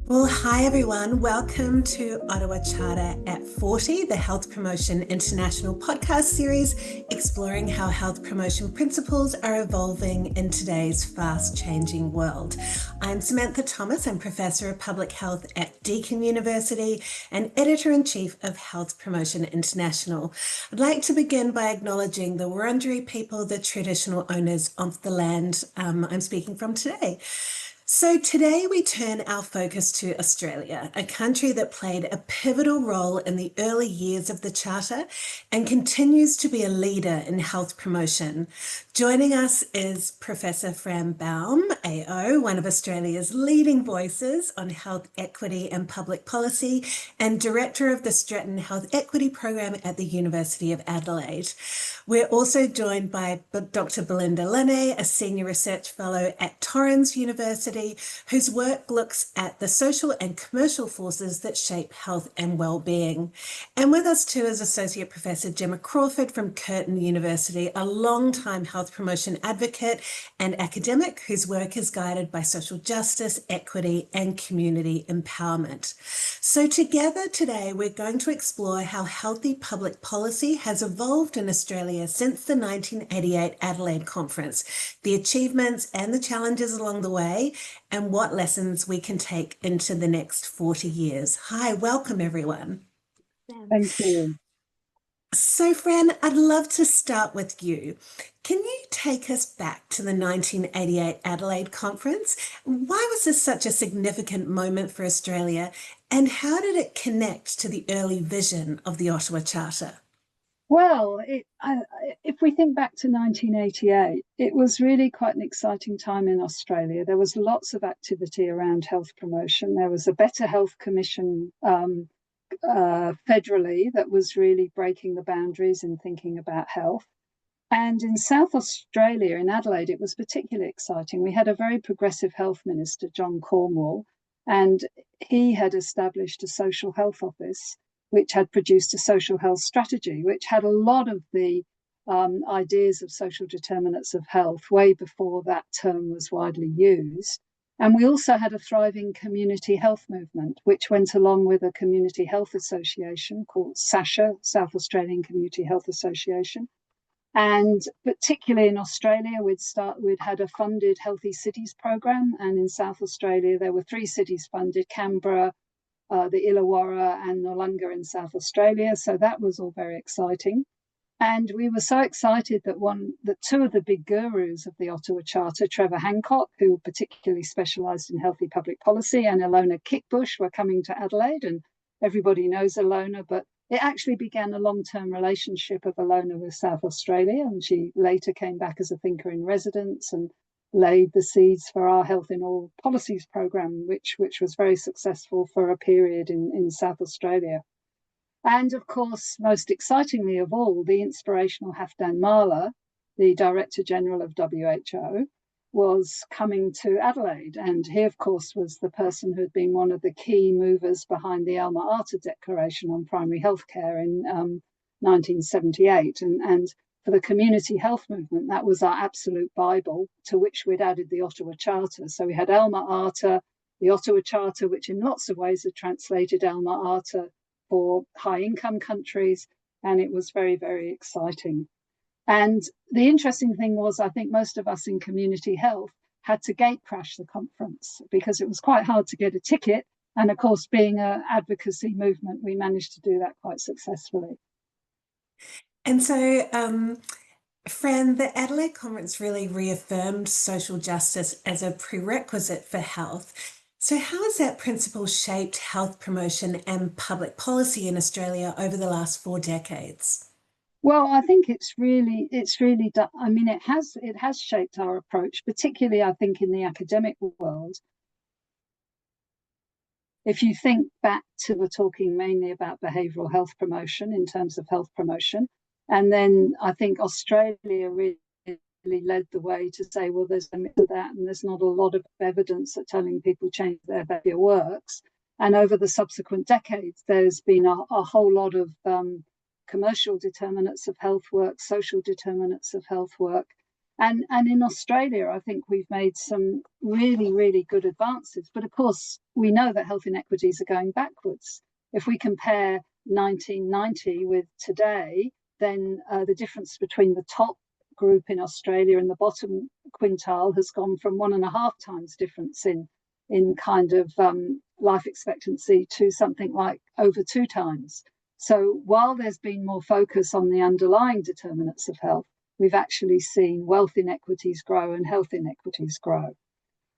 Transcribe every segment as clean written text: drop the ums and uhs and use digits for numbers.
Well, hi everyone. Welcome to Ottawa Charter at 40, the Health Promotion International podcast series, exploring how health promotion principles are evolving in today's fast-changing world. I'm Samantha Thomas. I'm Professor of Public Health at Deakin University and Editor-in-Chief of Health Promotion International. I'd like to begin by acknowledging the Wurundjeri people, the traditional owners of the land I'm speaking from today. So today we turn our focus to Australia, a country that played a pivotal role in the early years of the Charter and continues to be a leader in health promotion. Joining us is Professor Fran Baum, AO, one of Australia's leading voices on health equity and public policy, and Director of the Stretton Health Equity Program at the University of Adelaide. We're also joined by Dr Belinda Lunnay, a Senior Research Fellow at Torrens University, whose work looks at the social and commercial forces that shape health and well-being. And with us too is Associate Professor Gemma Crawford from Curtin University, a long-time health promotion advocate and academic whose work is guided by social justice, equity, and community empowerment. So together today, we're going to explore how healthy public policy has evolved in Australia since the 1988 Adelaide Conference, the achievements and the challenges along the way, and what lessons we can take into the next 40 years. Hi, welcome everyone. Thank you. So Fran, I'd love to start with you. Can you take us back to the 1988 Adelaide Conference? Why was this such a significant moment for Australia, and how did it connect to the early vision of the Ottawa Charter? Well, if we think back to 1988, it was really quite an exciting time in Australia. There was lots of activity around health promotion. There was a Better Health Commission federally that was really breaking the boundaries in thinking about health. And in South Australia, in Adelaide, it was particularly exciting. We had a very progressive health minister, John Cornwall, and he had established a social health office which had produced a social health strategy, which had a lot of the ideas of social determinants of health way before that term was widely used. And we also had a thriving community health movement, which went along with a community health association called SACHA, South Australian Community Health Association. And particularly in Australia, we'd had a funded Healthy Cities program. And in South Australia, there were 3 cities funded: Canberra, the Illawarra and Noarlunga in South Australia. So that was all very exciting. And we were so excited that 2 of the big gurus of the Ottawa Charter, Trevor Hancock, who particularly specialised in healthy public policy, and Ilona Kickbush were coming to Adelaide. And everybody knows Ilona, but it actually began a long-term relationship of Ilona with South Australia. And she later came back as a thinker in residence and laid the seeds for our Health in All Policies program, which was very successful for a period in South Australia. And of course, most excitingly of all, the inspirational Halfdan Mahler, the Director General of WHO, was coming to Adelaide. And he, of course, was the person who had been one of the key movers behind the Alma Ata Declaration on Primary Health Care in 1978. And for the community health movement, that was our absolute Bible, to which we'd added the Ottawa Charter. So we had Alma Ata, the Ottawa Charter, which in lots of ways had translated Alma Ata for high-income countries, and it was very, very exciting. And the interesting thing was, I think most of us in community health had to gate crash the conference because it was quite hard to get a ticket. And of course, being an advocacy movement, we managed to do that quite successfully. And so, Fran, the Adelaide Conference really reaffirmed social justice as a prerequisite for health. So how has that principle shaped health promotion and public policy in Australia over the last 4 decades? Well, I think it's really done. I mean, it has shaped our approach, particularly I think in the academic world. If you think back to we're talking mainly about behavioural health promotion in terms of health promotion, and then I think Australia really led the way to say, well, there's a myth of that, and there's not a lot of evidence that telling people change their behaviour works. And over the subsequent decades, there's been a whole lot of commercial determinants of health work, social determinants of health work. And in Australia, I think we've made some really, really good advances. But of course, we know that health inequities are going backwards. If we compare 1990 with today, then the difference between the top group in Australia and the bottom quintile has gone from 1.5 times difference in kind of life expectancy to something like over 2 times. So while there's been more focus on the underlying determinants of health, we've actually seen wealth inequities grow and health inequities grow.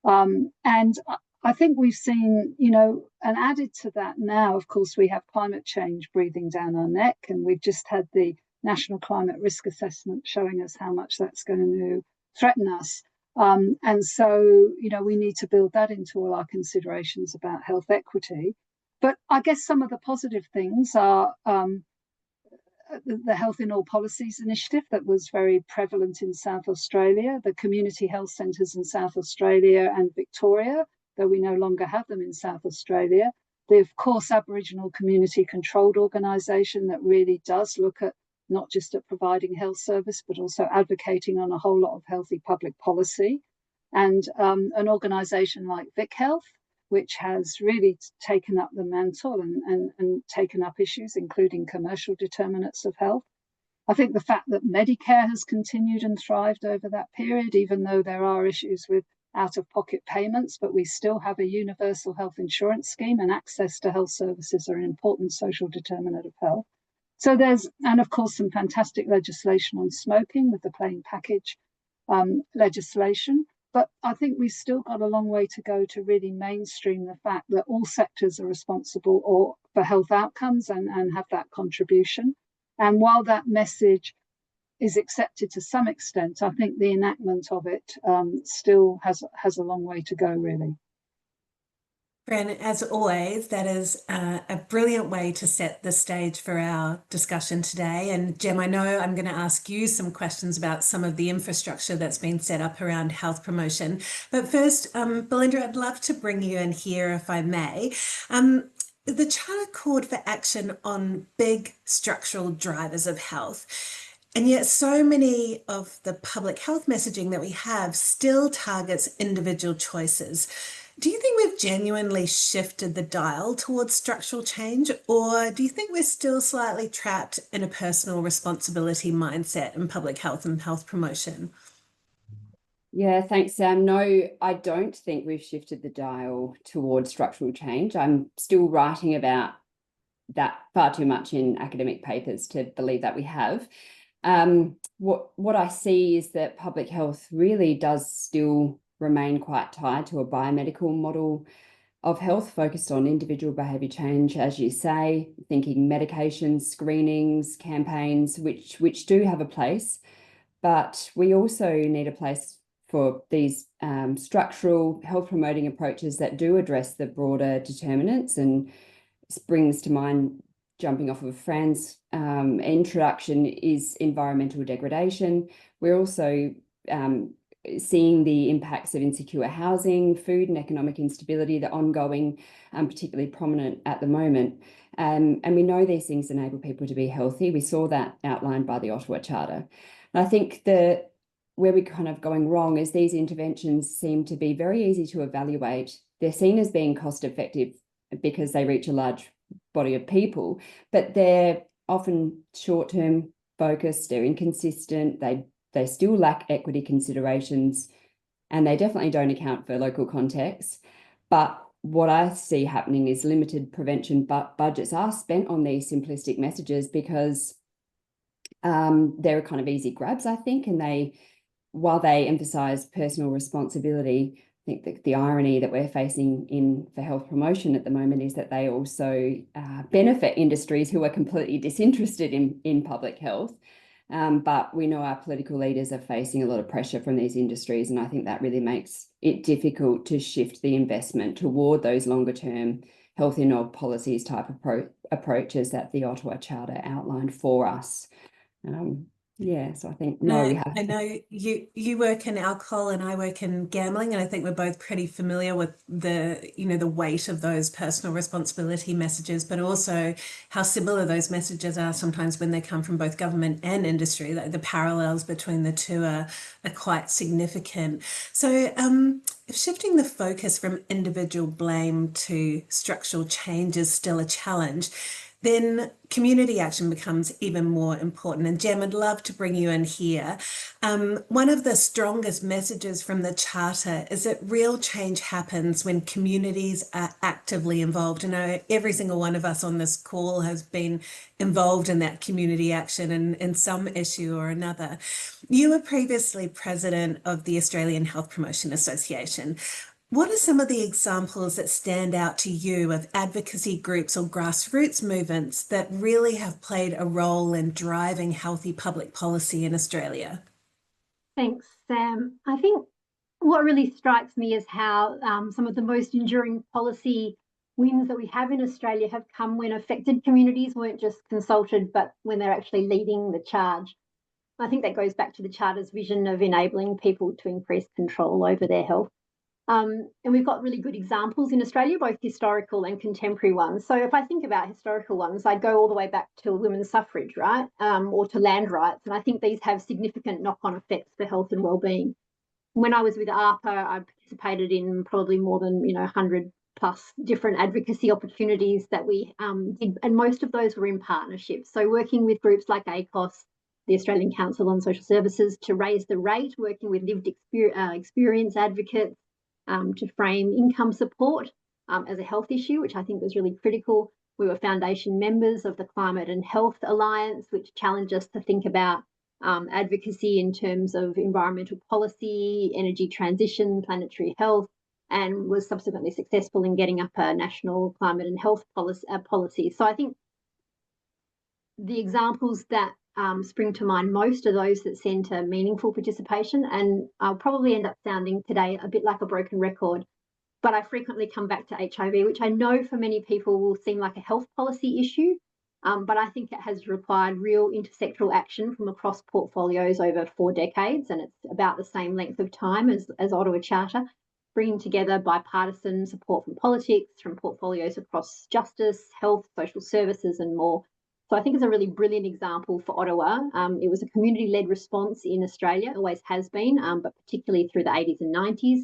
And I think we've seen, and added to that now, of course, we have climate change breathing down our neck, and we've just had the National Climate Risk Assessment showing us how much that's going to threaten us. And so, we need to build that into all our considerations about health equity. But I guess some of the positive things are the Health in All Policies initiative that was very prevalent in South Australia, the community health centres in South Australia and Victoria, though we no longer have them in South Australia. The, of course, Aboriginal Community Controlled Organisation that really does look at not just at providing health service, but also advocating on a whole lot of healthy public policy. And an organisation like Vic Health, which has really taken up the mantle and taken up issues, including commercial determinants of health. I think the fact that Medicare has continued and thrived over that period, even though there are issues with out-of-pocket payments, but we still have a universal health insurance scheme, and access to health services are an important social determinant of health. So and of course, some fantastic legislation on smoking with the plain package legislation. But I think we've still got a long way to go to really mainstream the fact that all sectors are responsible for health outcomes and have that contribution. And while that message is accepted to some extent, I think the enactment of it still has a long way to go, really. Fran, as always, that is a brilliant way to set the stage for our discussion today. And Gem, I know I'm going to ask you some questions about some of the infrastructure that's been set up around health promotion. But first, Belinda, I'd love to bring you in here, if I may. The Charter called for action on big structural drivers of health. And yet so many of the public health messaging that we have still targets individual choices. Do you think we've genuinely shifted the dial towards structural change, or do you think we're still slightly trapped in a personal responsibility mindset in public health and health promotion? Yeah, thanks, Sam. No, I don't think we've shifted the dial towards structural change. I'm still writing about that far too much in academic papers to believe that we have. What I see is that public health really does still remain quite tied to a biomedical model of health focused on individual behaviour change, as you say, thinking medications, screenings, campaigns, which do have a place, but we also need a place for these structural health promoting approaches that do address the broader determinants. And this brings to mind, jumping off of Fran's introduction, is environmental degradation. We're also seeing the impacts of insecure housing, food and economic instability, the ongoing, particularly prominent at the moment. And we know these things enable people to be healthy. We saw that outlined by the Ottawa Charter. And I think where we're kind of going wrong is these interventions seem to be very easy to evaluate. They're seen as being cost effective because they reach a large body of people, but they're often short-term focused, they're inconsistent, they still lack equity considerations, and they definitely don't account for local context. But what I see happening is limited prevention budgets are spent on these simplistic messages because they're kind of easy grabs, I think, and while they emphasise personal responsibility, I think that the irony that we're facing for health promotion at the moment is that they also benefit industries who are completely disinterested in public health. But we know our political leaders are facing a lot of pressure from these industries, and I think that really makes it difficult to shift the investment toward those longer term health in all policies type approaches that the Ottawa Charter outlined for us. Yeah, so I think, no, we have. I know you work in alcohol and I work in gambling, and I think we're both pretty familiar with the weight of those personal responsibility messages, but also how similar those messages are sometimes when they come from both government and industry. The parallels between the two are quite significant. So if shifting the focus from individual blame to structural change is still a challenge, then community action becomes even more important. And Gem, I'd love to bring you in here. One of the strongest messages from the Charter is that real change happens when communities are actively involved. I know every single one of us on this call has been involved in that community action in some issue or another. You were previously president of the Australian Health Promotion Association. What are some of the examples that stand out to you of advocacy groups or grassroots movements that really have played a role in driving healthy public policy in Australia? Thanks, Sam. I think what really strikes me is how some of the most enduring policy wins that we have in Australia have come when affected communities weren't just consulted, but when they're actually leading the charge. I think that goes back to the Charter's vision of enabling people to increase control over their health. And we've got really good examples in Australia, both historical and contemporary ones. So if I think about historical ones, I'd go all the way back to women's suffrage, right, or to land rights. And I think these have significant knock-on effects for health and well-being. When I was with ARPA, I participated in probably more than 100 plus different advocacy opportunities that we did, and most of those were in partnership. So working with groups like ACCHOs, the Australian Council on Social Services, to raise the rate, working with lived experience advocates, to frame income support as a health issue, which I think was really critical. We were foundation members of the Climate and Health Alliance, which challenged us to think about advocacy in terms of environmental policy, energy transition, planetary health, and was subsequently successful in getting up a national climate and health policy. So I think the examples that spring to mind most are those that centre meaningful participation, and I'll probably end up sounding today a bit like a broken record, but I frequently come back to HIV, which I know for many people will seem like a health policy issue, but I think it has required real intersectoral action from across portfolios over 4 decades, and it's about the same length of time as Ottawa Charter, bringing together bipartisan support from politics, from portfolios across justice, health, social services and more. So I think it's a really brilliant example for Ottawa. It was a community-led response in Australia, always has been, but particularly through the 80s and 90s.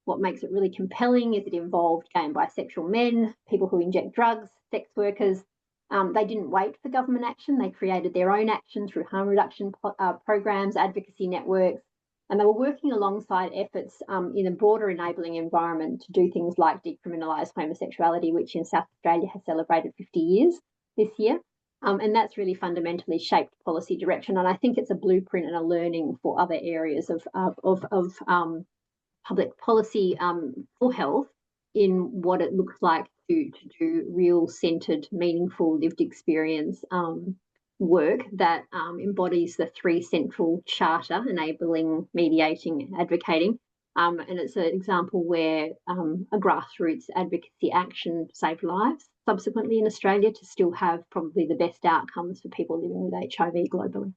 What makes it really compelling is it involved gay and bisexual men, people who inject drugs, sex workers. They didn't wait for government action. They created their own action through harm reduction programs, advocacy networks, and they were working alongside efforts in a broader enabling environment to do things like decriminalise homosexuality, which in South Australia has celebrated 50 years this year. And that's really fundamentally shaped policy direction. And I think it's a blueprint and a learning for other areas of public policy for health, in what it looks like to do real centred, meaningful, lived experience work that embodies the 3 central charter: enabling, mediating, advocating. And it's an example where a grassroots advocacy action saved lives subsequently in Australia to still have probably the best outcomes for people living with HIV globally.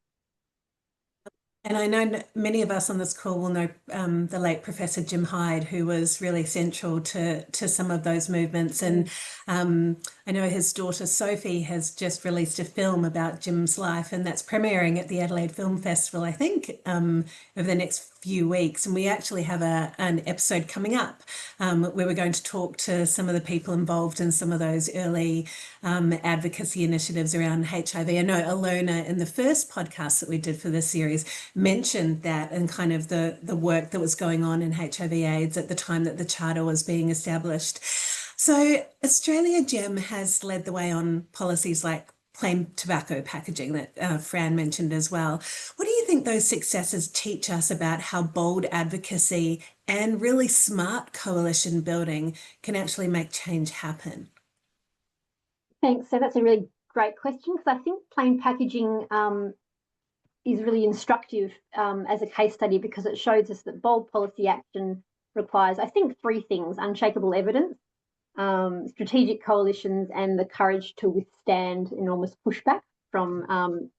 And I know many of us on this call will know the late Professor Jim Hyde, who was really central to some of those movements. And I know his daughter Sophie has just released a film about Jim's life, and that's premiering at the Adelaide Film Festival, I think, over the next few weeks. And we actually have an episode coming up where we're going to talk to some of the people involved in some of those early advocacy initiatives around HIV. I know Alona, in the first podcast that we did for this series, mentioned that and kind of the work that was going on in HIV/AIDS at the time that the Charter was being established. So Australia, Gem, has led the way on policies like plain tobacco packaging that Fran mentioned as well. What do you think those successes teach us about how bold advocacy and really smart coalition building can actually make change happen? Thanks. So that's a really great question, because I think plain packaging is really instructive as a case study, because it shows us that bold policy action requires, I think, 3 things: unshakable evidence, strategic coalitions, and the courage to withstand enormous pushback from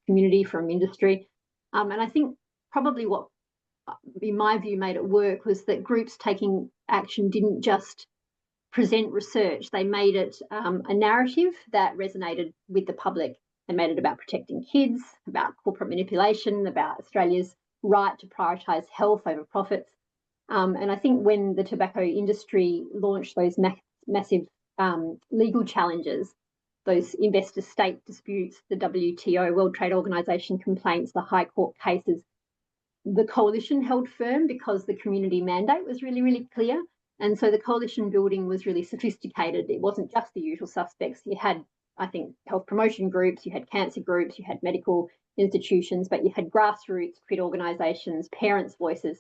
community, from industry. And I think probably what, in my view, made it work was that groups taking action didn't just present research, they made it a narrative that resonated with the public. They made it about protecting kids, about corporate manipulation, about Australia's right to prioritise health over profits. And I think when the tobacco industry launched those massive legal challenges, those investor-state disputes, the WTO, World Trade Organization complaints, the High Court cases, the coalition held firm because the community mandate was really, really clear. And so the coalition building was really sophisticated. It wasn't just the usual suspects. You had, I think, health promotion groups, you had cancer groups, you had medical institutions, but you had grassroots, crit organisations, parents' voices,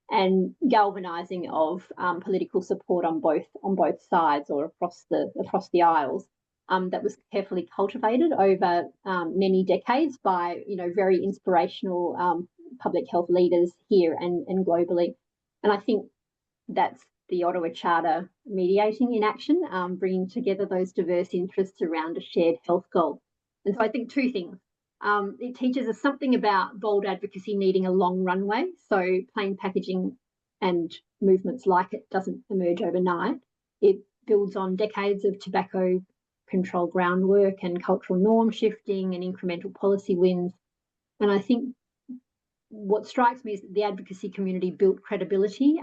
and galvanising of political support on both sides or across the aisles. That was carefully cultivated over many decades by, very inspirational public health leaders here and globally. And I think that's the Ottawa Charter mediating in action, bringing together those diverse interests around a shared health goal. And so I think two things. It teaches us something about bold advocacy needing a long runway. So plain packaging and movements like it doesn't emerge overnight. It builds on decades of tobacco control groundwork and cultural norm shifting and incremental policy wins. And I think what strikes me is that the advocacy community built credibility,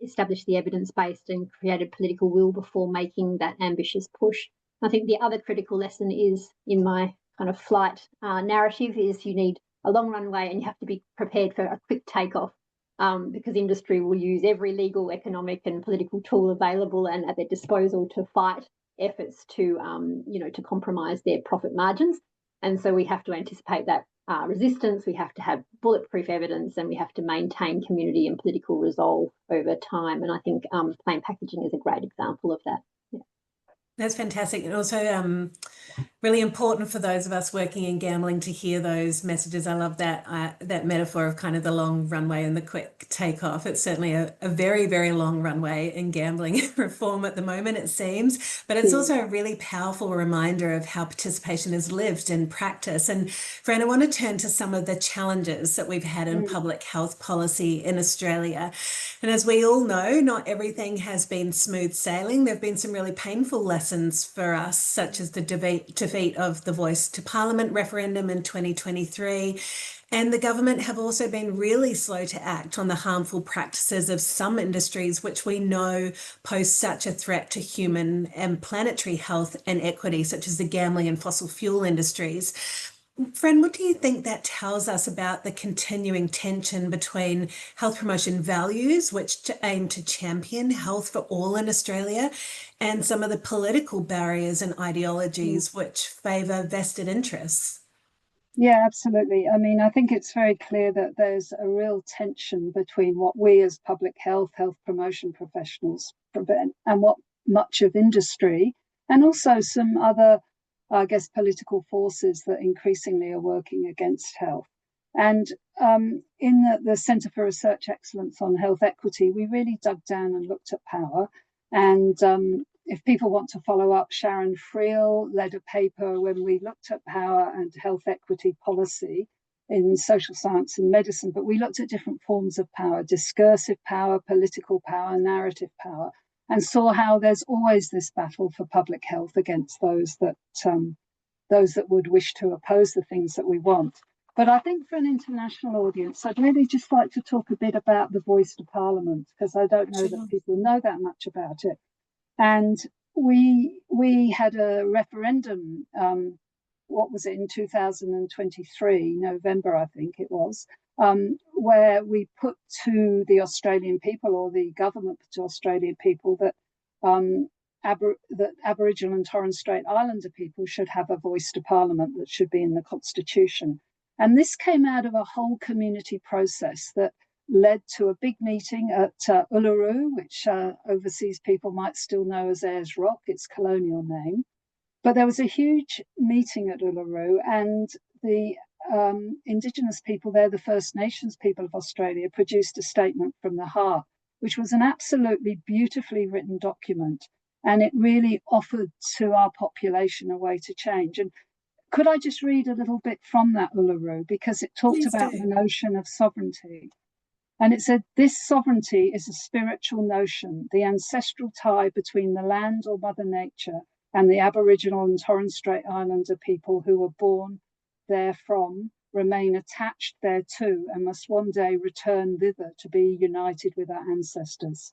established the evidence-based and created political will before making that ambitious push. I think the other critical lesson is, in my kind of flight narrative, is you need a long runway and you have to be prepared for a quick takeoff, because industry will use every legal, economic and political tool available and at their disposal to fight efforts to compromise their profit margins. And so we have to anticipate that resistance, we have to have bulletproof evidence, and we have to maintain community and political resolve over time. And I think plain packaging is a great example of that. Yeah. That's fantastic. And also really important for those of us working in gambling to hear those messages. I love that that metaphor of kind of the long runway and the quick takeoff. It's certainly a very, very long runway in gambling reform at the moment, it seems, but it's also a really powerful reminder of how participation is lived in practice. And Fran, I want to turn to some of the challenges that we've had in public health policy in Australia. And as we all know, not everything has been smooth sailing. There have been some really painful lessons for us, such as the defeat of the Voice to Parliament referendum in 2023. And the government have also been really slow to act on the harmful practices of some industries, which we know pose such a threat to human and planetary health and equity, such as the gambling and fossil fuel industries. Fran, what do you think that tells us about the continuing tension between health promotion values, which aim to champion health for all in Australia, and some of the political barriers and ideologies which favour vested interests? Yeah, absolutely. I mean, I think it's very clear that there's a real tension between what we as public health promotion professionals prevent and what much of industry and also some other, I guess, political forces that increasingly are working against health. And in the Centre for Research Excellence on Health Equity, we really dug down and looked at power. And if people want to follow up, Sharon Friel led a paper when we looked at power and health equity policy in social science and medicine, but we looked at different forms of power: discursive power, political power, narrative power, and saw how there's always this battle for public health against those that would wish to oppose the things that we want. But I think for an international audience, I'd really just like to talk a bit about the Voice to Parliament, because I don't know that people know that much about it. And we had a referendum, what was it, in 2023, November, I think it was, where we put to the Australian people, or the government put to Australian people, that that Aboriginal and Torres Strait Islander people should have a voice to Parliament that should be in the Constitution. And this came out of a whole community process that led to a big meeting at Uluru, which overseas people might still know as Ayers Rock, its colonial name. But there was a huge meeting at Uluru, and the Indigenous people there, the First Nations people of Australia, produced a statement from the heart, which was an absolutely beautifully written document. And it really offered to our population a way to change. And could I just read a little bit from that Uluru, because it talked Please about do. the notion of sovereignty. And it said, this sovereignty is a spiritual notion, the ancestral tie between the land or Mother Nature and the Aboriginal and Torres Strait Islander people who were born therefrom, remain attached thereto, and must one day return thither to be united with our ancestors.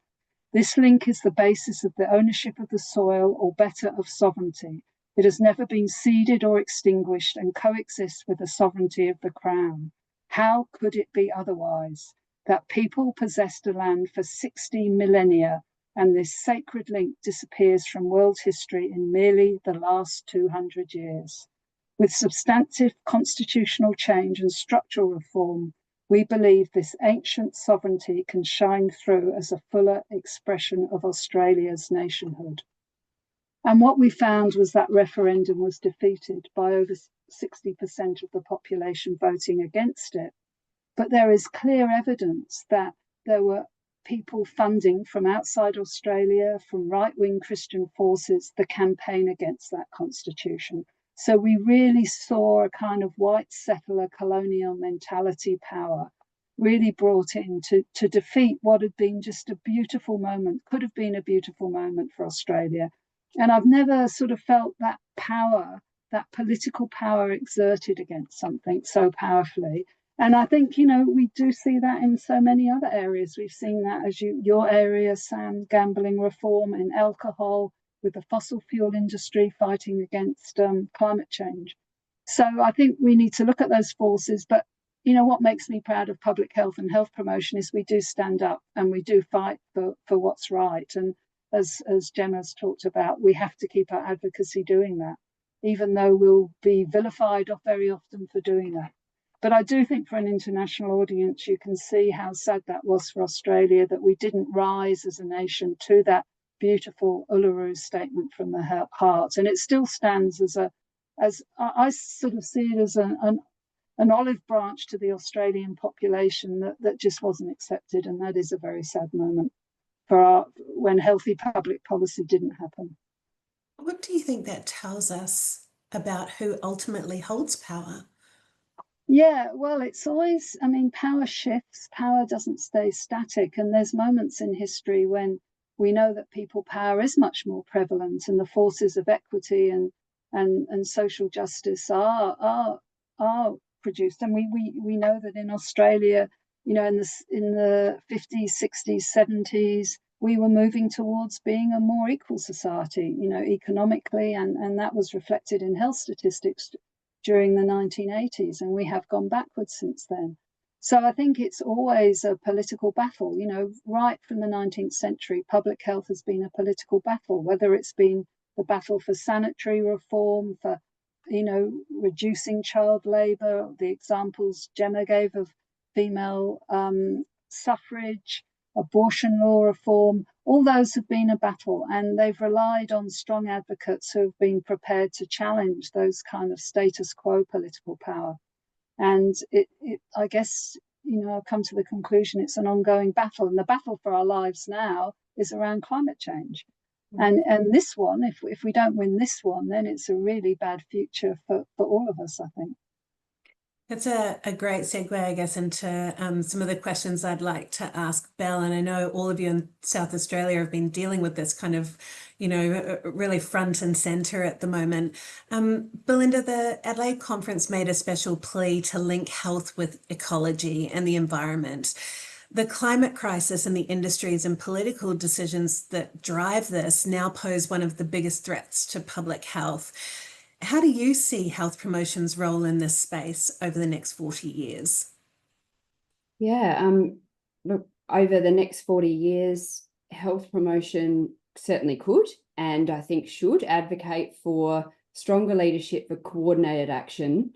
This link is the basis of the ownership of the soil, or better, of sovereignty. It has never been ceded or extinguished and coexists with the sovereignty of the Crown. How could it be otherwise? That people possessed a land for 60 millennia, and this sacred link disappears from world history in merely the last 200 years. With substantive constitutional change and structural reform, we believe this ancient sovereignty can shine through as a fuller expression of Australia's nationhood. And what we found was that referendum was defeated by over 60% of the population voting against it. But there is clear evidence that there were people funding from outside Australia, from right-wing Christian forces, the campaign against that constitution. So we really saw a kind of white settler colonial mentality power really brought in to defeat what had been just a beautiful moment, could have been a beautiful moment for Australia. And I've never sort of felt that power, that political power exerted against something so powerfully. And I think, you know, we do see that in so many other areas. We've seen that, as your area, Sam, gambling reform, in alcohol, with the fossil fuel industry fighting against climate change. So I think we need to look at those forces. But, you know, what makes me proud of public health and health promotion is we do stand up and we do fight for what's right. And as Gemma's talked about, we have to keep our advocacy doing that, even though we'll be vilified very often for doing that. But I do think for an international audience, you can see how sad that was for Australia, that we didn't rise as a nation to that beautiful Uluru Statement from the heart. And it still stands as I sort of see it as an olive branch to the Australian population that just wasn't accepted. And that is a very sad moment for when healthy public policy didn't happen. What do you think that tells us about who ultimately holds power? Yeah, well, it's always, I mean, power shifts, power doesn't stay static. And there's moments in history when we know that people power is much more prevalent, and the forces of equity and social justice are produced. And we know that in Australia, you know, in the 50s, 60s, 70s, we were moving towards being a more equal society, you know, economically, and that was reflected in health statistics during the 1980s, and we have gone backwards since then. So I think it's always a political battle, you know, right from the 19th century, public health has been a political battle, whether it's been the battle for sanitary reform, for, you know, reducing child labour, the examples Gemma gave of female suffrage, abortion law reform, all those have been a battle, and they've relied on strong advocates who have been prepared to challenge those kind of status quo political power. And I guess, you know, I've come to the conclusion it's an ongoing battle, and the battle for our lives now is around climate change. And this one, if we don't win this one, then it's a really bad future for all of us, I think. That's a great segue, I guess, into some of the questions I'd like to ask Belle. And I know all of you in South Australia have been dealing with this kind of, you know, really front and centre at the moment. Belinda, the Adelaide conference made a special plea to link health with ecology and the environment. The climate crisis and the industries and political decisions that drive this now pose one of the biggest threats to public health. How do you see health promotion's role in this space over the next 40 years? Yeah, look, over the next 40 years, health promotion certainly could, and I think should, advocate for stronger leadership for coordinated action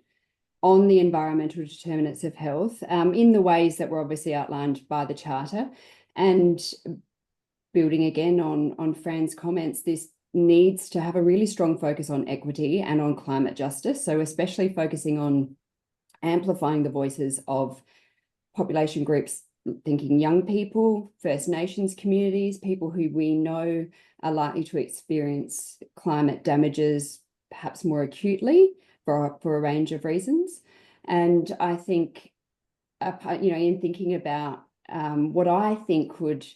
on the environmental determinants of health in the ways that were obviously outlined by the Charter. And building again on Fran's comments, this needs to have a really strong focus on equity and on climate justice. So especially focusing on amplifying the voices of population groups, thinking young people, First Nations communities, people who we know are likely to experience climate damages perhaps more acutely for a range of reasons. And I think, in thinking about what I think could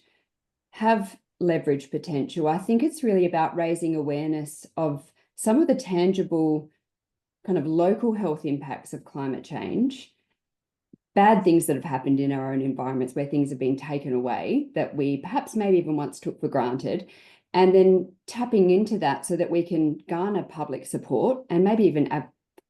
have leverage potential, I think it's really about raising awareness of some of the tangible kind of local health impacts of climate change, bad things that have happened in our own environments where things have been taken away that we perhaps maybe even once took for granted, and then tapping into that so that we can garner public support and maybe even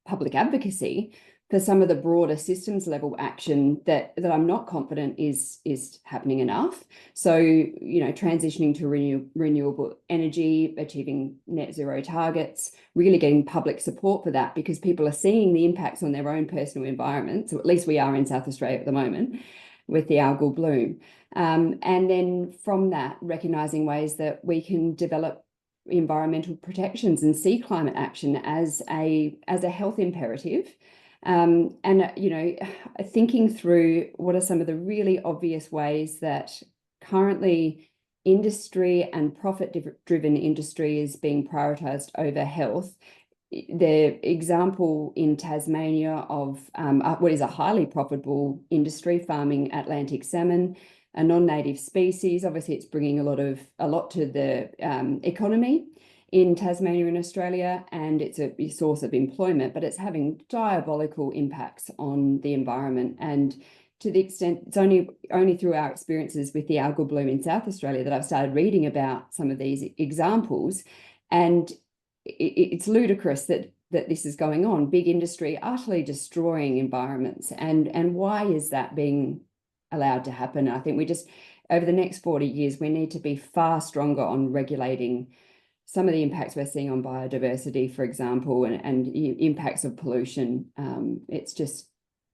public advocacy for some of the broader systems level action that I'm not confident is happening enough. So, transitioning to renewable energy, achieving net zero targets, really getting public support for that, because people are seeing the impacts on their own personal environments, or at least we are in South Australia at the moment with the algal bloom. And then from that, recognising ways that we can develop environmental protections and see climate action as a health imperative. And, thinking through what are some of the really obvious ways that currently industry and profit-driven industry is being prioritised over health. The example in Tasmania of what is a highly profitable industry, farming Atlantic salmon, a non-native species. Obviously, it's bringing a lot to the economy in Tasmania in Australia, and it's a source of employment, but it's having diabolical impacts on the environment. And to the extent, it's only through our experiences with the algal bloom in South Australia that I've started reading about some of these examples. And it's ludicrous that this is going on. Big industry utterly destroying environments. And why is that being allowed to happen? I think we just, over the next 40 years, we need to be far stronger on regulating some of the impacts we're seeing on biodiversity, for example, and impacts of pollution. It's just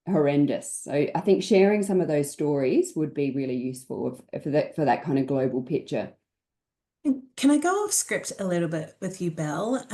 horrendous. So I think sharing some of those stories would be really useful for that kind of global picture. Can I go off script a little bit with you, Belle,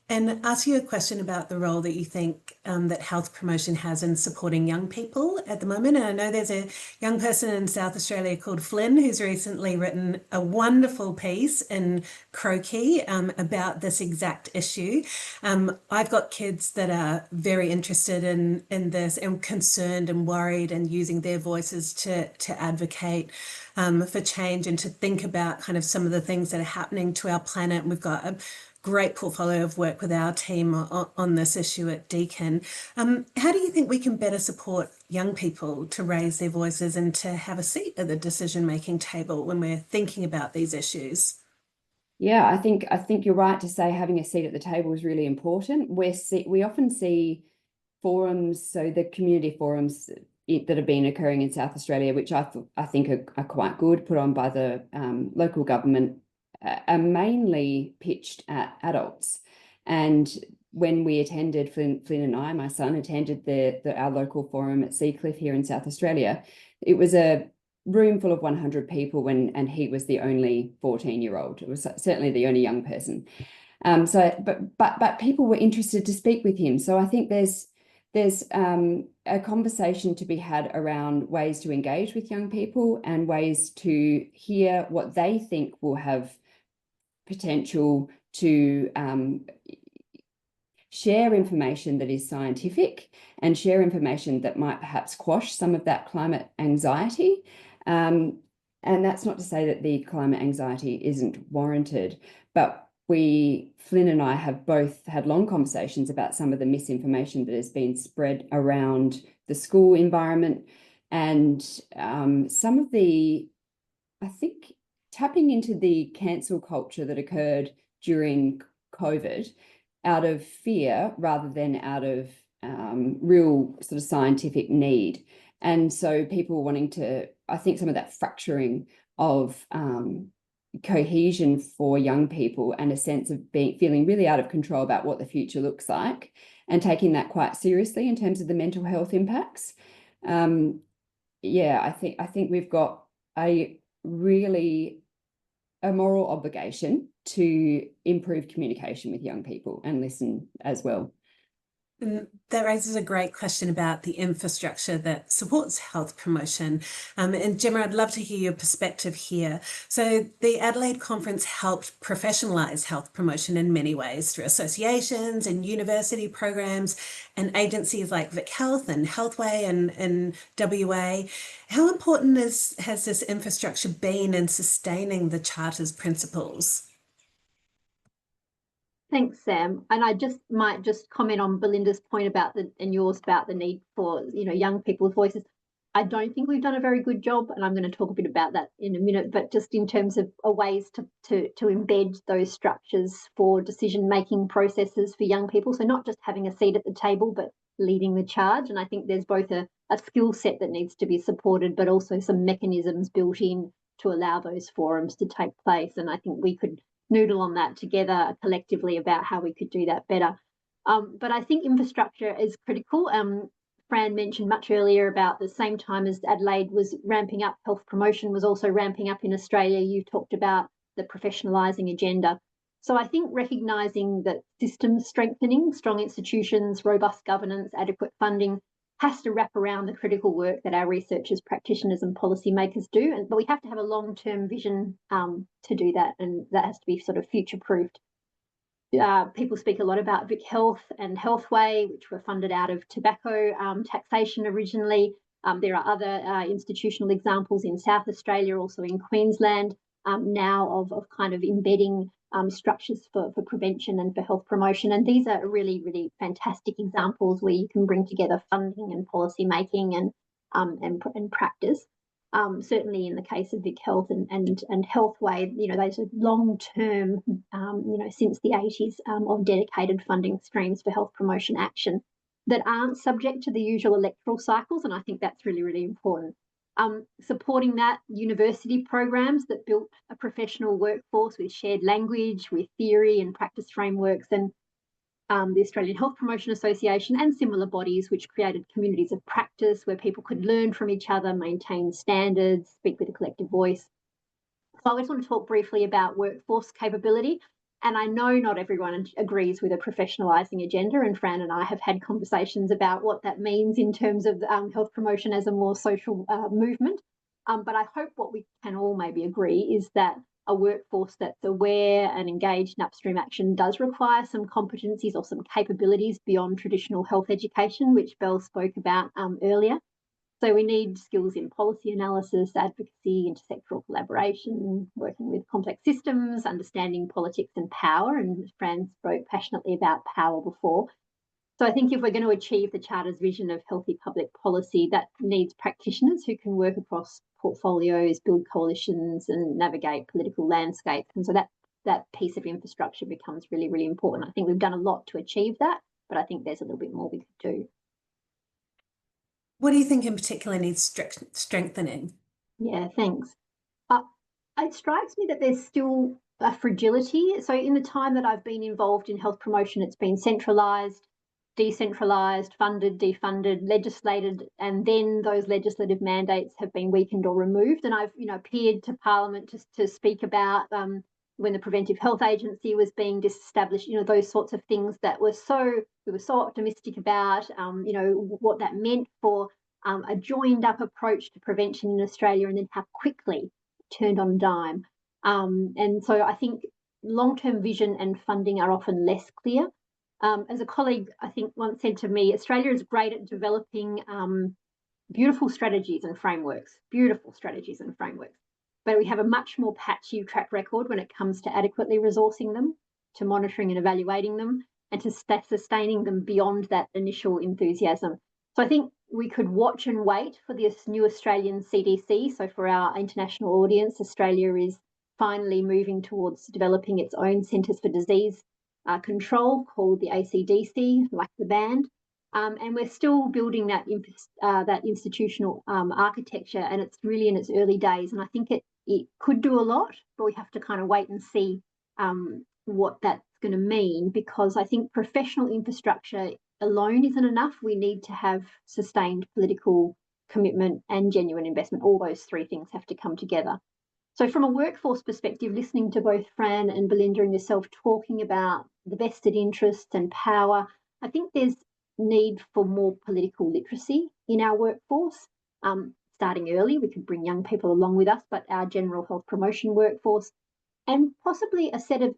and ask you a question about the role that you think that health promotion has in supporting young people at the moment? And I know there's a young person in South Australia called Flynn who's recently written a wonderful piece in Croaky about this exact issue. I've got kids that are very interested in this and concerned and worried and using their voices to advocate for change and to think about kind of some of the things that are happening to our planet. And we've got a great portfolio of work with our team on this issue at Deakin. How do you think we can better support young people to raise their voices and to have a seat at the decision-making table when we're thinking about these issues? Yeah, I think you're right to say having a seat at the table is really important. We often see forums, so the community forums that have been occurring in South Australia, which I think are quite good, put on by the local government, are mainly pitched at adults. And when we attended, Flynn and I, my son, attended our local forum at Seacliff here in South Australia, it was a room full of 100 people and he was the only 14-year-old. It was certainly the only young person. But people were interested to speak with him. So I think there's a conversation to be had around ways to engage with young people and ways to hear what they think will have potential to share information that is scientific and share information that might perhaps quash some of that climate anxiety. And that's not to say that the climate anxiety isn't warranted, but Flynn and I have both had long conversations about some of the misinformation that has been spread around the school environment and some of the, I think, tapping into the cancel culture that occurred during COVID out of fear rather than out of real sort of scientific need. And so people wanting to, I think some of that fracturing of cohesion for young people and a sense of feeling really out of control about what the future looks like and taking that quite seriously in terms of the mental health impacts. I think we've got a moral obligation to improve communication with young people and listen as well. And that raises a great question about the infrastructure that supports health promotion. And Gemma, I'd love to hear your perspective here. So the Adelaide Conference helped professionalise health promotion in many ways through associations and university programs and agencies like Vic Health and Healthway and WA. How important has this infrastructure been in sustaining the Charter's principles? Thanks, Sam. And I might comment on Belinda's point about and yours about the need for, young people's voices. I don't think we've done a very good job, and I'm going to talk a bit about that in a minute, but just in terms of ways to embed those structures for decision-making processes for young people. So not just having a seat at the table, but leading the charge. And I think there's both a skill set that needs to be supported, but also some mechanisms built in to allow those forums to take place. And I think we could noodle on that together collectively about how we could do that better. But I think infrastructure is critical. Fran mentioned much earlier about the same time as Adelaide was ramping up, health promotion was also ramping up in Australia. You talked about the professionalising agenda. So I think recognising that system strengthening, strong institutions, robust governance, adequate funding has to wrap around the critical work that our researchers, practitioners and policymakers do. But we have to have a long-term vision to do that, and that has to be sort of future-proofed. People speak a lot about Vic Health and Healthway, which were funded out of tobacco taxation originally. There are other institutional examples in South Australia, also in Queensland, now of kind of embedding structures for prevention and for health promotion. And these are really, really fantastic examples where you can bring together funding and policy making and practice. Certainly in the case of Vic Health and Healthway, those are long-term, since the 80s of dedicated funding streams for health promotion action that aren't subject to the usual electoral cycles. And I think that's really, really important. Supporting that, university programs that built a professional workforce with shared language, with theory and practice frameworks, and the Australian Health Promotion Association and similar bodies which created communities of practice where people could learn from each other, maintain standards, speak with a collective voice. So I just want to talk briefly about workforce capability. And I know not everyone agrees with a professionalising agenda, and Fran and I have had conversations about what that means in terms of health promotion as a more social movement. But I hope what we can all maybe agree is that a workforce that's aware and engaged in upstream action does require some competencies or some capabilities beyond traditional health education, which Belle spoke about earlier. So we need skills in policy analysis, advocacy, intersectoral collaboration, working with complex systems, understanding politics and power. And Fran spoke passionately about power before. So I think if we're going to achieve the Charter's vision of healthy public policy, that needs practitioners who can work across portfolios, build coalitions and navigate political landscapes. And so that piece of infrastructure becomes really, really important. I think we've done a lot to achieve that, but I think there's a little bit more we could do. What do you think in particular needs strengthening? Yeah, thanks. It strikes me that there's still a fragility. So in the time that I've been involved in health promotion, it's been centralised, decentralised, funded, defunded, legislated, and then those legislative mandates have been weakened or removed. And I've appeared to Parliament to speak about when the Preventive Health Agency was being disestablished, those sorts of things that we were so optimistic about, what that meant for a joined up approach to prevention in Australia, and then how quickly it turned on a dime. And so I think long-term vision and funding are often less clear. As a colleague, I think, once said to me, Australia is great at developing beautiful strategies and frameworks, but we have a much more patchy track record when it comes to adequately resourcing them, to monitoring and evaluating them, and to sustaining them beyond that initial enthusiasm. So I think we could watch and wait for this new Australian CDC. So for our international audience, Australia is finally moving towards developing its own Centres for Disease Control called the ACDC, like the band. And we're still building that institutional architecture, and it's really in its early days. And I think it could do a lot, but we have to kind of wait and see what that's going to mean, because I think professional infrastructure alone isn't enough. We need to have sustained political commitment and genuine investment. All those three things have to come together. So from a workforce perspective, listening to both Fran and Belinda and yourself talking about the vested interests and power, I think there's need for more political literacy in our workforce. Starting early, we could bring young people along with us, but our general health promotion workforce, and possibly a set of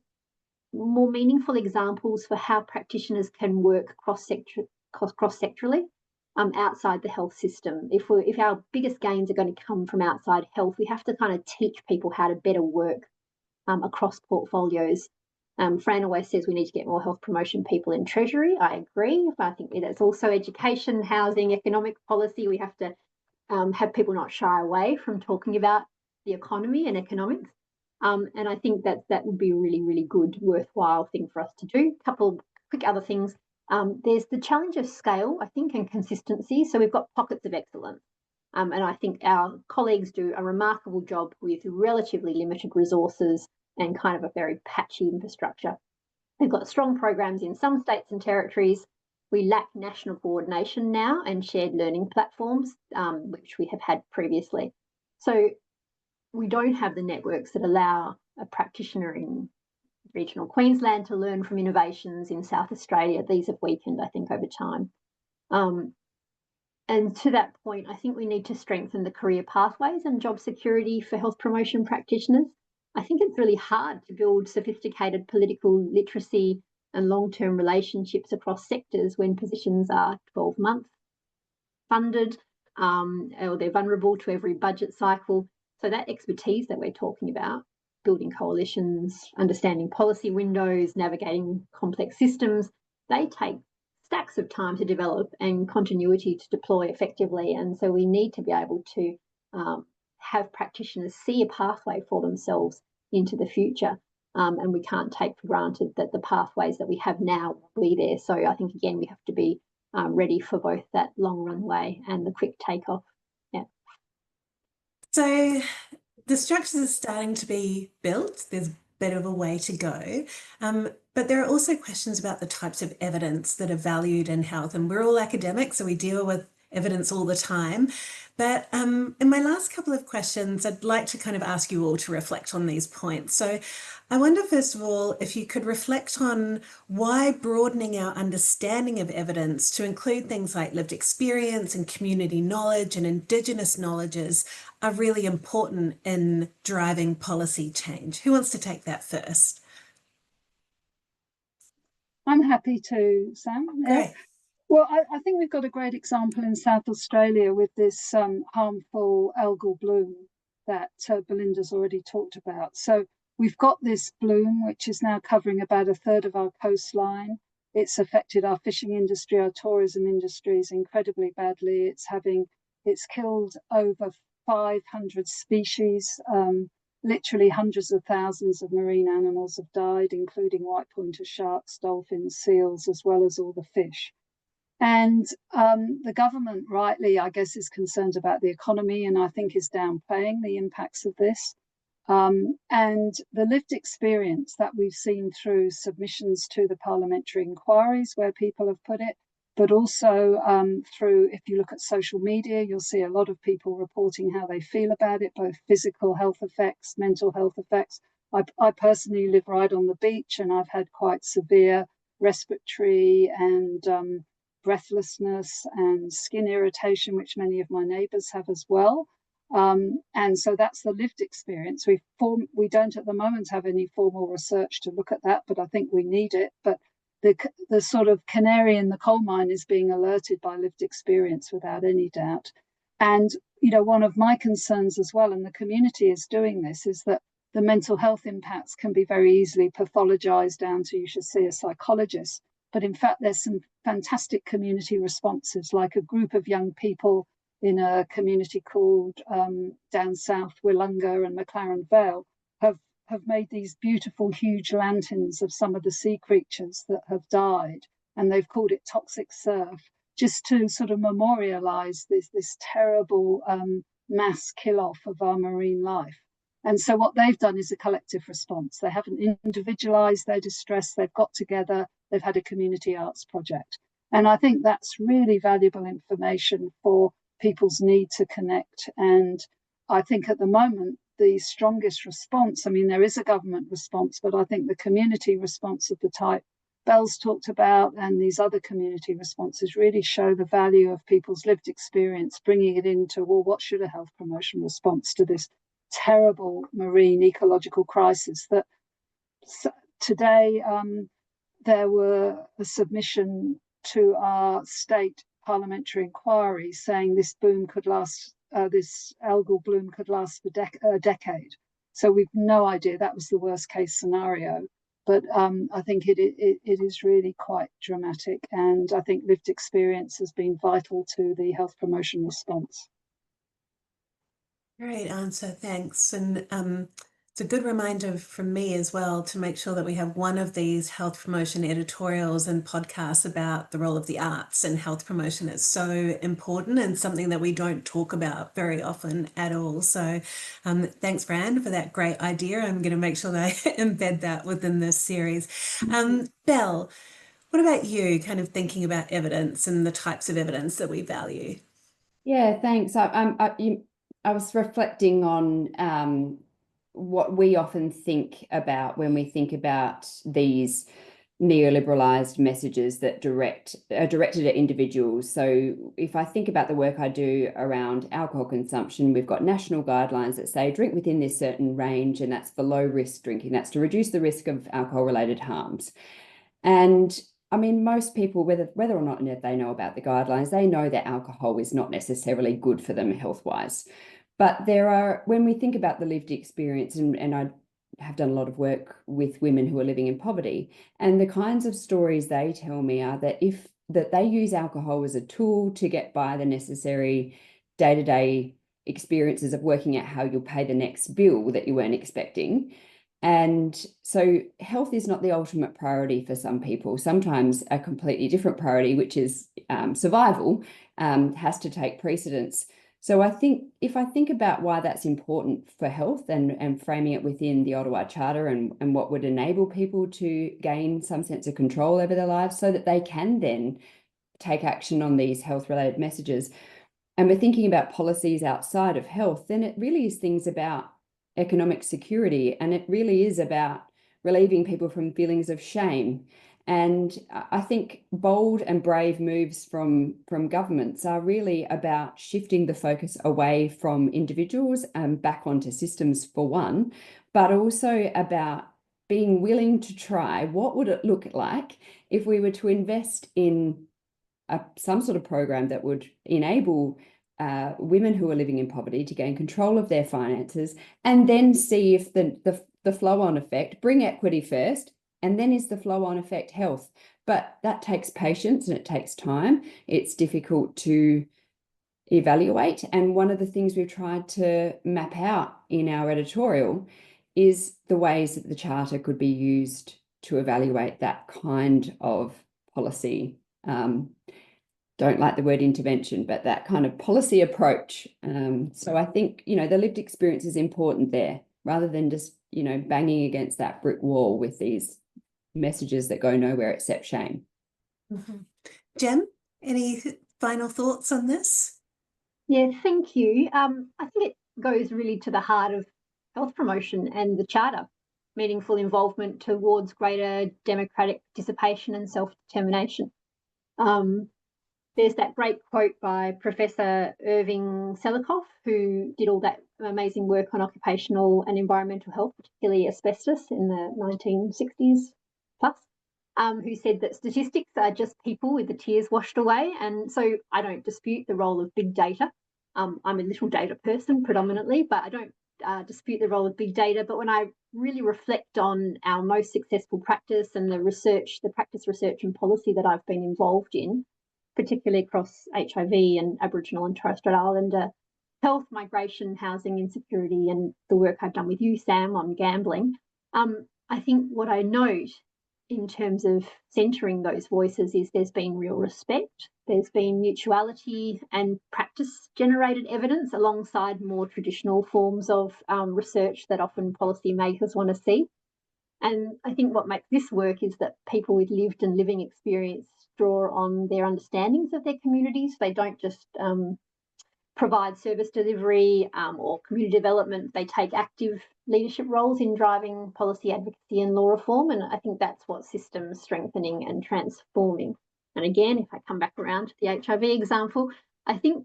more meaningful examples for how practitioners can work cross-sectorally outside the health system. If our biggest gains are going to come from outside health, we have to kind of teach people how to better work across portfolios. Fran always says we need to get more health promotion people in Treasury. I agree. I think that's also education, housing, economic policy. We have to have people not shy away from talking about the economy and economics. And I think that would be a really, really good, worthwhile thing for us to do. A couple of quick other things. There's the challenge of scale, I think, and consistency. So we've got pockets of excellence. And I think our colleagues do a remarkable job with relatively limited resources and kind of a very patchy infrastructure. We've got strong programs in some states and territories. We lack national coordination now and shared learning platforms, which we have had previously. So we don't have the networks that allow a practitioner in regional Queensland to learn from innovations in South Australia. These have weakened, I think, over time. And to that point, I think we need to strengthen the career pathways and job security for health promotion practitioners. I think it's really hard to build sophisticated political literacy and long-term relationships across sectors when positions are 12 months funded, or they're vulnerable to every budget cycle. So that expertise that we're talking about, building coalitions, understanding policy windows, navigating complex systems, they take stacks of time to develop and continuity to deploy effectively. And so we need to be able to have practitioners see a pathway for themselves into the future. And we can't take for granted that the pathways that we have now will be there. So I think, again, we have to be ready for both that long runway and the quick takeoff. Yeah. So the structures are starting to be built. There's a bit of a way to go. But there are also questions about the types of evidence that are valued in health. And we're all academics, so we deal with evidence all the time. But in my last couple of questions, I'd like to kind of ask you all to reflect on these points. So I wonder, first of all, if you could reflect on why broadening our understanding of evidence to include things like lived experience and community knowledge and Indigenous knowledges are really important in driving policy change. Who wants to take that first? I'm happy to, Sam. Great. Well, I think we've got a great example in South Australia with this harmful algal bloom that Belinda's already talked about. So we've got this bloom, which is now covering about a third of our coastline. It's affected our fishing industry, our tourism industries incredibly badly. It's killed over 500 species. Literally hundreds of thousands of marine animals have died, including white pointer sharks, dolphins, seals, as well as all the fish. And the government, rightly, I guess, is concerned about the economy, and I think is downplaying the impacts of this. And the lived experience that we've seen through submissions to the parliamentary inquiries where people have put it, but also through, if you look at social media, you'll see a lot of people reporting how they feel about it, both physical health effects, mental health effects. I personally live right on the beach, and I've had quite severe respiratory and breathlessness and skin irritation, which many of my neighbours have as well. And so that's the lived experience. We don't at the moment have any formal research to look at that, but I think we need it. But the sort of canary in the coal mine is being alerted by lived experience without any doubt. And, you know, one of my concerns as well, and the community is doing this, is that the mental health impacts can be very easily pathologized down to you should see a psychologist. But in fact, there's some fantastic community responses, like a group of young people in a community called down south, Willunga and McLaren Vale, have made these beautiful, huge lanterns of some of the sea creatures that have died. And they've called it Toxic Surf, just to sort of memorialize this terrible mass kill-off of our marine life. And so what they've done is a collective response. They haven't individualized their distress. They've got together. They've had a community arts project. And I think that's really valuable information for people's need to connect. And I think at the moment, the strongest response, I mean, there is a government response, but I think the community response of the type Belle's talked about and these other community responses really show the value of people's lived experience, bringing it into, well, what should a health promotion response to this terrible marine ecological crisis that today there were a submission to our state parliamentary inquiry saying this boom could last, this algal bloom could last for a decade. So we've no idea. That was the worst case scenario. But I think it is really quite dramatic. And I think lived experience has been vital to the health promotion response. Great answer, thanks. And it's a good reminder from me as well to make sure that we have one of these health promotion editorials and podcasts about the role of the arts and health promotion. It's so important and something that we don't talk about very often at all. So thanks, Fran, for that great idea. I'm going to make sure that I embed that within this series. Belle, what about you, kind of thinking about evidence and the types of evidence that we value? Yeah, thanks. I was reflecting on what we often think about when we think about these neoliberalized messages that are directed at individuals. So if I think about the work I do around alcohol consumption, we've got national guidelines that say drink within this certain range, and that's for low risk drinking. That's to reduce the risk of alcohol-related harms. And I mean, most people, whether or not they know about the guidelines, they know that alcohol is not necessarily good for them health-wise. But when we think about the lived experience, and I have done a lot of work with women who are living in poverty, and the kinds of stories they tell me are that they use alcohol as a tool to get by the necessary day-to-day experiences of working out how you'll pay the next bill that you weren't expecting. And so health is not the ultimate priority for some people. Sometimes a completely different priority, which is survival, has to take precedence. So I think if I think about why that's important for health and framing it within the Ottawa Charter and what would enable people to gain some sense of control over their lives so that they can then take action on these health-related messages, and we're thinking about policies outside of health, then it really is things about economic security, and it really is about relieving people from feelings of shame. And I think bold and brave moves from governments are really about shifting the focus away from individuals and back onto systems for one, but also about being willing to try what would it look like if we were to invest in some sort of program that would enable women who are living in poverty to gain control of their finances, and then see if the flow-on effect, bring equity first, and then is the flow-on effect health. But that takes patience and it takes time. It's difficult to evaluate. And one of the things we've tried to map out in our editorial is the ways that the Charter could be used to evaluate that kind of policy. Don't like the word intervention, but that kind of policy approach. So I think, the lived experience is important there, rather than just, banging against that brick wall with these messages that go nowhere except shame. Mm-hmm. Jem, any final thoughts on this? Yeah, thank you. I think it goes really to the heart of health promotion and the Charter, meaningful involvement towards greater democratic participation and self-determination. There's that great quote by Professor Irving Selikoff, who did all that amazing work on occupational and environmental health, particularly asbestos in the 1960s plus, who said that statistics are just people with the tears washed away. And so I don't dispute the role of big data. I'm a little data person predominantly, but I don't dispute the role of big data. But when I really reflect on our most successful practice and the practice research and policy that I've been involved in, particularly across HIV and Aboriginal and Torres Strait Islander health, migration, housing insecurity, and the work I've done with you, Sam, on gambling, I think what I note in terms of centering those voices is there's been real respect, there's been mutuality and practice-generated evidence alongside more traditional forms of research that often policymakers want to see. And I think what makes this work is that people with lived and living experience draw on their understandings of their communities. They don't just provide service delivery or community development, they take active leadership roles in driving policy advocacy and law reform. And I think that's what systems strengthening and transforming. And again, if I come back around to the HIV example, I think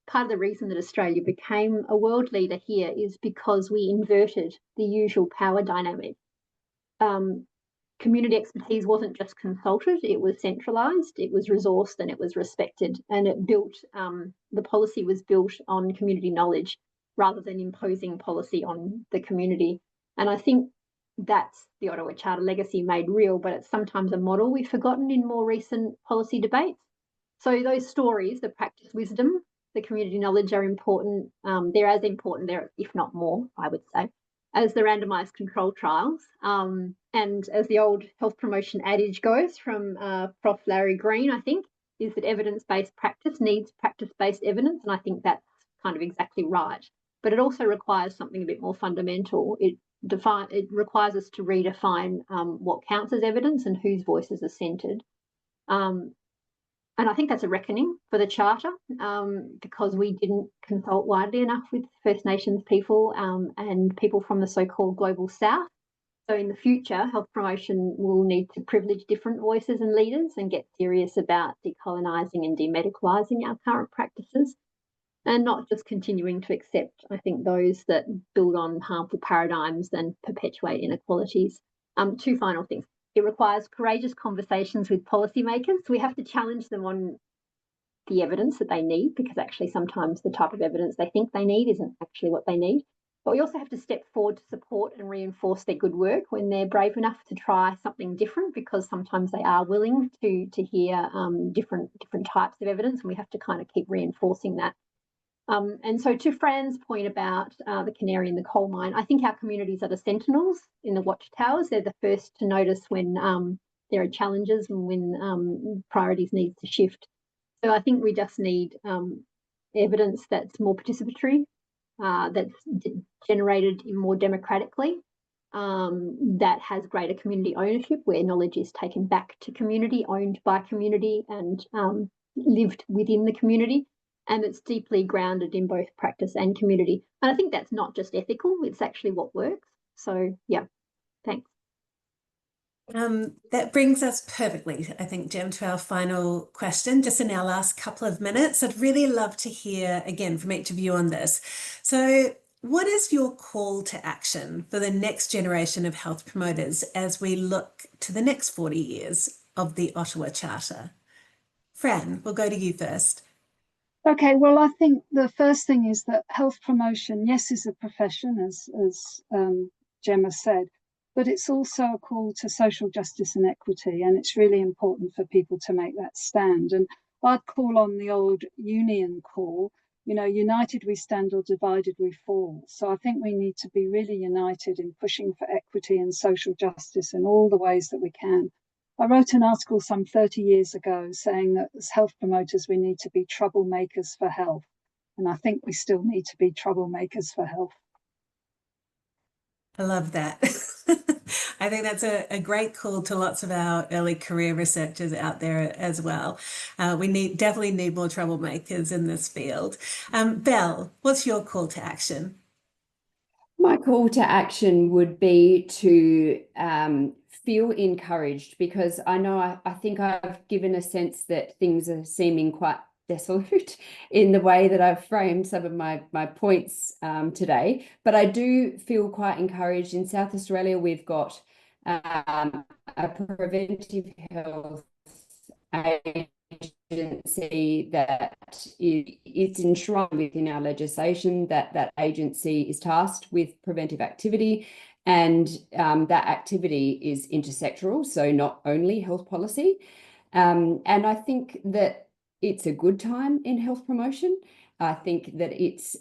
part of the reason that Australia became a world leader here is because we inverted the usual power dynamic. Community expertise wasn't just consulted, it was centralised, it was resourced, and it was respected. And it built, the policy was built on community knowledge rather than imposing policy on the community. And I think that's the Ottawa Charter legacy made real, but it's sometimes a model we've forgotten in more recent policy debates. So those stories, the practice wisdom, the community knowledge are important. They're as important, if not more, I would say, as the randomised control trials. And as the old health promotion adage goes from Prof. Larry Green, I think, is that evidence-based practice needs practice-based evidence. And I think that's kind of exactly right. But it also requires something a bit more fundamental. It requires us to redefine what counts as evidence and whose voices are centred. And I think that's a reckoning for the Charter because we didn't consult widely enough with First Nations people and people from the so-called Global South. So in the future, health promotion will need to privilege different voices and leaders and get serious about decolonising and demedicalising our current practices and not just continuing to accept, I think, those that build on harmful paradigms and perpetuate inequalities. Two final things. It requires courageous conversations with policymakers. We have to challenge them on the evidence that they need, because actually sometimes the type of evidence they think they need isn't actually what they need. But we also have to step forward to support and reinforce their good work when they're brave enough to try something different, because sometimes they are willing to hear different types of evidence, and we have to kind of keep reinforcing that. And so to Fran's point about the canary in the coal mine, I think our communities are the sentinels in the watchtowers. They're the first to notice when there are challenges and when priorities need to shift. So I think we just need evidence that's more participatory, that's generated more democratically, that has greater community ownership, where knowledge is taken back to community, owned by community and lived within the community. And it's deeply grounded in both practice and community. And I think that's not just ethical, it's actually what works. So, yeah, thanks. That brings us perfectly, I think, Gem, to our final question, just in our last couple of minutes. I'd really love to hear, again, from each of you on this. So what is your call to action for the next generation of health promoters as we look to the next 40 years of the Ottawa Charter? Fran, we'll go to you first. Okay, well, I think the first thing is that health promotion, yes, is a profession, as Gemma said, but it's also a call to social justice and equity, and it's really important for people to make that stand. And I'd call on the old union call, you know, united we stand or divided we fall. So I think we need to be really united in pushing for equity and social justice in all the ways that we can. I wrote an article some 30 years ago saying that as health promoters, we need to be troublemakers for health. And I think we still need to be troublemakers for health. I love that. I think that's a great call to lots of our early career researchers out there as well. We definitely need more troublemakers in this field. Belle, what's your call to action? My call to action would be to feel encouraged, because I know I think I've given a sense that things are seeming quite desolate in the way that I've framed some of my points today, but I do feel quite encouraged. In South Australia, we've got a preventive health agency that is enshrined within our legislation, that agency is tasked with preventive activity, and that activity is intersectoral, so not only health policy. And I think that it's a good time in health promotion. I think that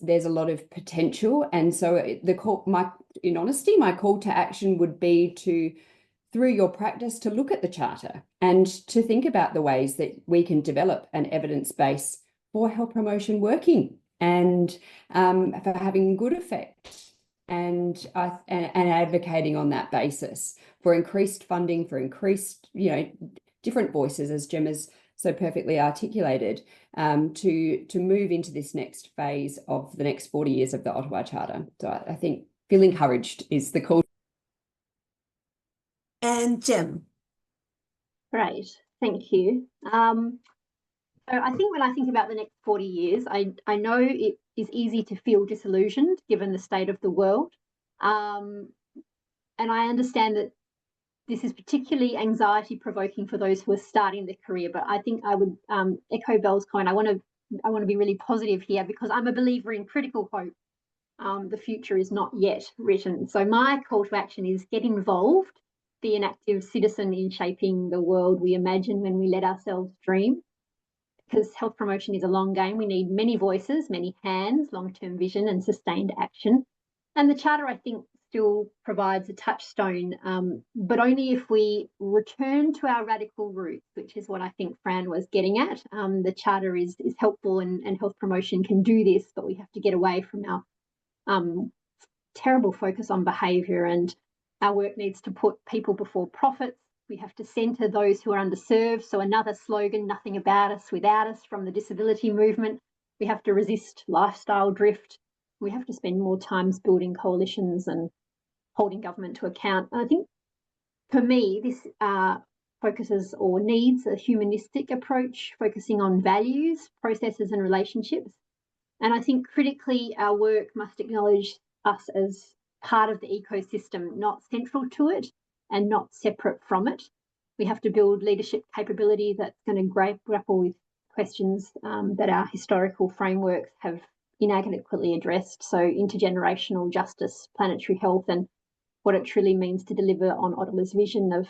there's a lot of potential, and so in honesty, my call to action would be to, through your practice, to look at the Charter and to think about the ways that we can develop an evidence base for health promotion working and for having good effect, and advocating on that basis for increased funding, for increased, different voices, as Gemma's so perfectly articulated, to move into this next phase of the next 40 years of the Ottawa Charter. So I think feel encouraged is the call. And Jim. Great, thank you. So I think when I think about the next 40 years, I know it is easy to feel disillusioned given the state of the world. And I understand that this is particularly anxiety provoking for those who are starting their career. But I think I would echo Belle's comment. I want to be really positive here, because I'm a believer in critical hope. The future is not yet written. So my call to action is get involved, be an active citizen in shaping the world we imagine when we let ourselves dream. Because health promotion is a long game. We need many voices, many hands, long-term vision and sustained action. And the Charter, I think, still provides a touchstone, but only if we return to our radical roots, which is what I think Fran was getting at. The Charter is helpful, and health promotion can do this, but we have to get away from our terrible focus on behaviour, and our work needs to put people before profits. We have to centre those who are underserved. So another slogan, nothing about us without us, from the disability movement. We have to resist lifestyle drift. We have to spend more time building coalitions and holding government to account. And I think for me, this focuses or needs a humanistic approach, focusing on values, processes and relationships. And I think critically, our work must acknowledge us as part of the ecosystem, not central to it and not separate from it. We have to build leadership capability that's going to grapple with questions that our historical frameworks have inadequately addressed. So intergenerational justice, planetary health, and what it truly means to deliver on Ottawa's vision of,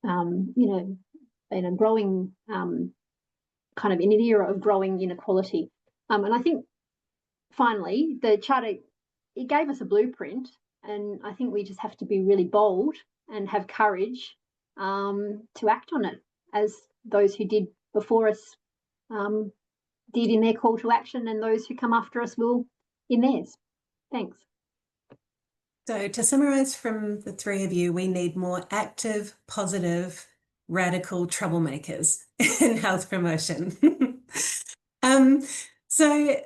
in a growing kind of in an era of growing inequality. And I think finally, the Charter, it gave us a blueprint, and I think we just have to be really bold and have courage to act on it, as those who did before us did in their call to action, and those who come after us will in theirs. Thanks. So to summarise from the three of you, we need more active, positive, radical troublemakers in health promotion. So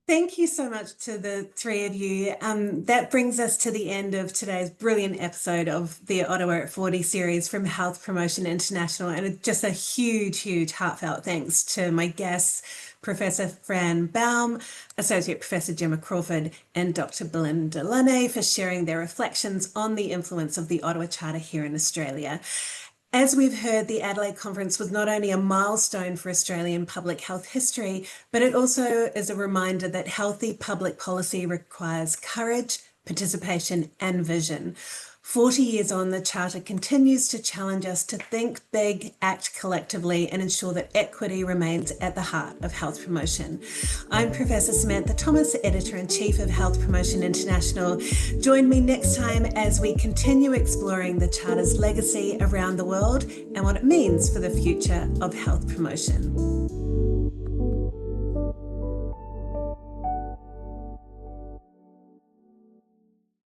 thank you so much to the three of you. That brings us to the end of today's brilliant episode of the Ottawa at 40 series from Health Promotion International. And just a huge, huge heartfelt thanks to my guests, Professor Fran Baum, Associate Professor Gemma Crawford, and Dr Belinda Lunnay for sharing their reflections on the influence of the Ottawa Charter here in Australia. As we've heard, the Adelaide Conference was not only a milestone for Australian public health history, but it also is a reminder that healthy public policy requires courage, participation, and vision. 40 years on, the Charter continues to challenge us to think big, act collectively, and ensure that equity remains at the heart of health promotion. I'm Professor Samantha Thomas, Editor-in-Chief of Health Promotion International. Join me next time as we continue exploring the Charter's legacy around the world and what it means for the future of health promotion.